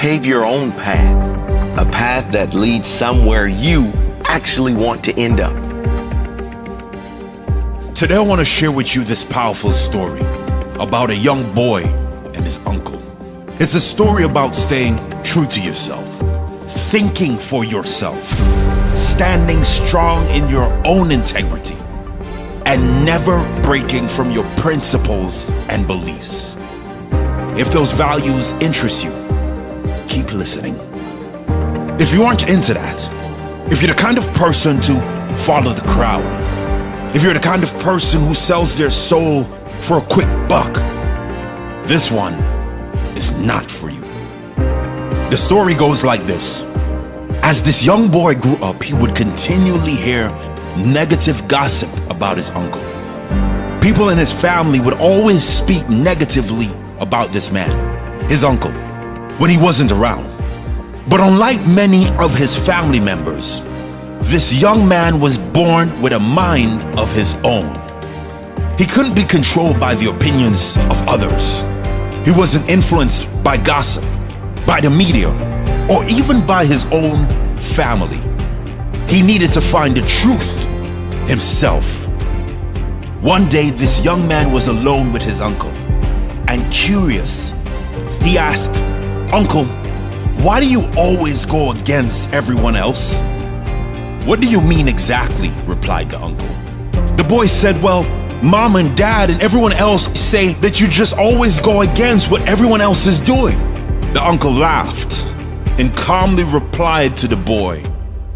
Pave your own path, a path that leads somewhere you actually want to end up. Today I want to share with you this powerful story about a young boy and his uncle. It's a story about staying true to yourself, thinking for yourself, standing strong in your own integrity, and never breaking from your principles and beliefs. If those values interest you, keep listening. If you aren't into that, if you're the kind of person to follow the crowd, if you're the kind of person who sells their soul for a quick buck, this one is not for you. The story goes like this. As this young boy grew up, he would continually hear negative gossip about his uncle. People in his family would always speak negatively about this man, his uncle, when he wasn't around. But unlike many of his family members, this young man was born with a mind of his own. He couldn't be controlled by the opinions of others. He wasn't influenced by gossip, by the media, or even by his own family. He needed to find the truth himself. One day, this young man was alone with his uncle, and curious, he asked, "Uncle, why do you always go against everyone else?" "What do you mean exactly?" replied the uncle. The boy said, "Well, Mom and Dad and everyone else say that you just always go against what everyone else is doing." The uncle laughed and calmly replied to the boy,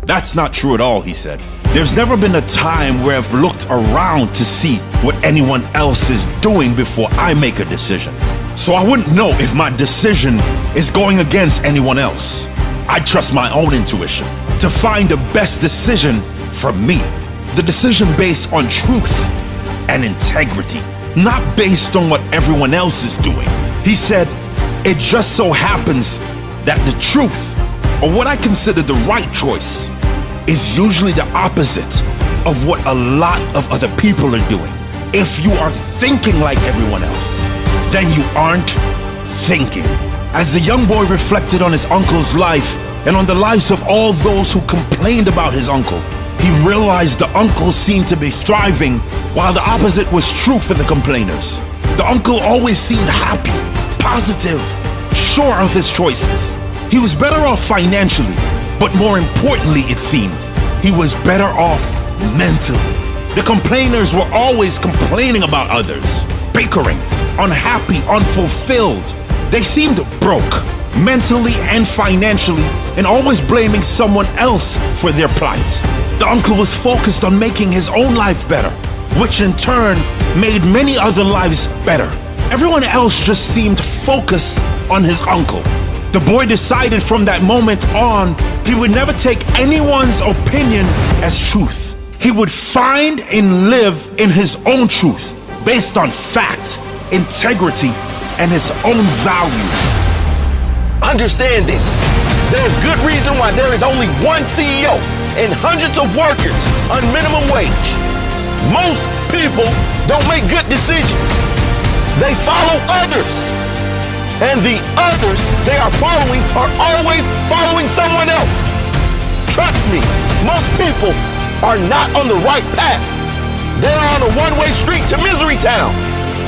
"That's not true at all," he said. "There's never been a time where I've looked around to see what anyone else is doing before I make a decision. So I wouldn't know if my decision is going against anyone else. I trust my own intuition to find the best decision for me. The decision based on truth and integrity, not based on what everyone else is doing." He said, "It just so happens that the truth, or what I consider the right choice, is usually the opposite of what a lot of other people are doing. If you are thinking like everyone else, then you aren't thinking." As the young boy reflected on his uncle's life and on the lives of all those who complained about his uncle, he realized the uncle seemed to be thriving while the opposite was true for the complainers. The uncle always seemed happy, positive, sure of his choices. He was better off financially, but more importantly, it seemed, he was better off mentally. The complainers were always complaining about others, bickering, unhappy, unfulfilled. They seemed broke, mentally and financially, and always blaming someone else for their plight. The uncle was focused on making his own life better, which in turn made many other lives better. Everyone else just seemed focused on his uncle. The boy decided from that moment on, he would never take anyone's opinion as truth. He would find and live in his own truth, based on fact, integrity, and his own values. Understand this. There is good reason why there is only one CEO and hundreds of workers on minimum wage. Most people don't make good decisions. They follow others. And the others they are following are always following someone else. Trust me, most people are not on the right path. They're on a one-way street to misery town.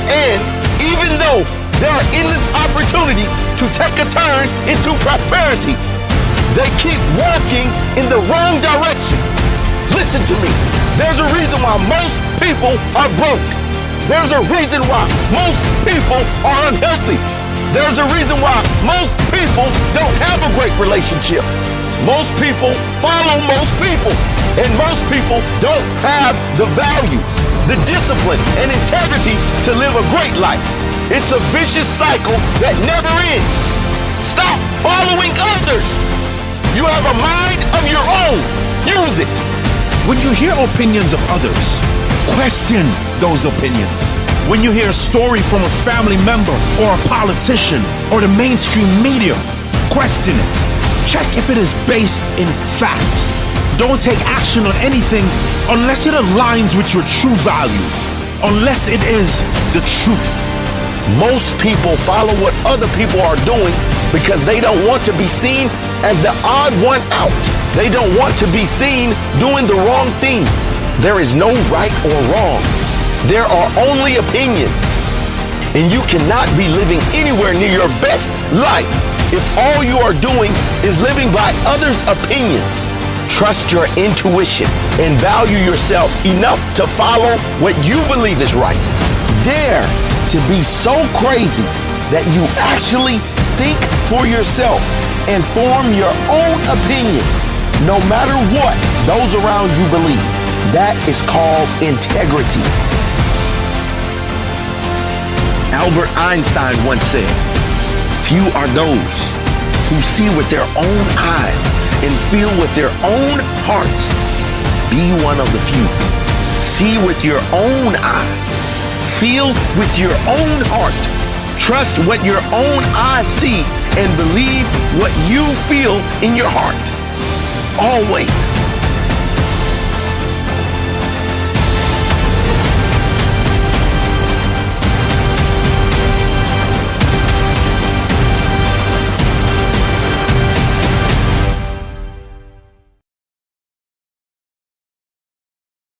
And even though there are endless opportunities to take a turn into prosperity, they keep walking in the wrong direction. Listen to me. There's a reason why most people are broke. There's a reason why most people are unhealthy. There's a reason why most people don't have a great relationship. Most people follow most people. And most people don't have the values, the discipline, and integrity to live a great life. It's a vicious cycle that never ends. Stop following others. You have a mind of your own. Use it. When you hear opinions of others, question those opinions. When you hear a story from a family member or a politician or the mainstream media, question it. Check if it is based in fact. Don't take action on anything unless it aligns with your true values, unless it is the truth. Most people follow what other people are doing because they don't want to be seen as the odd one out. They don't want to be seen doing the wrong thing. There is no right or wrong. There are only opinions. And you cannot be living anywhere near your best life if all you are doing is living by others' opinions. Trust your intuition and value yourself enough to follow what you believe is right. Dare to be so crazy that you actually think for yourself and form your own opinion, no matter what those around you believe. That is called integrity. Albert Einstein once said, "Few are those who see with their own eyes and feel with their own hearts." Be one of the few. See with your own eyes. Feel with your own heart. Trust what your own eyes see and believe what you feel in your heart. Always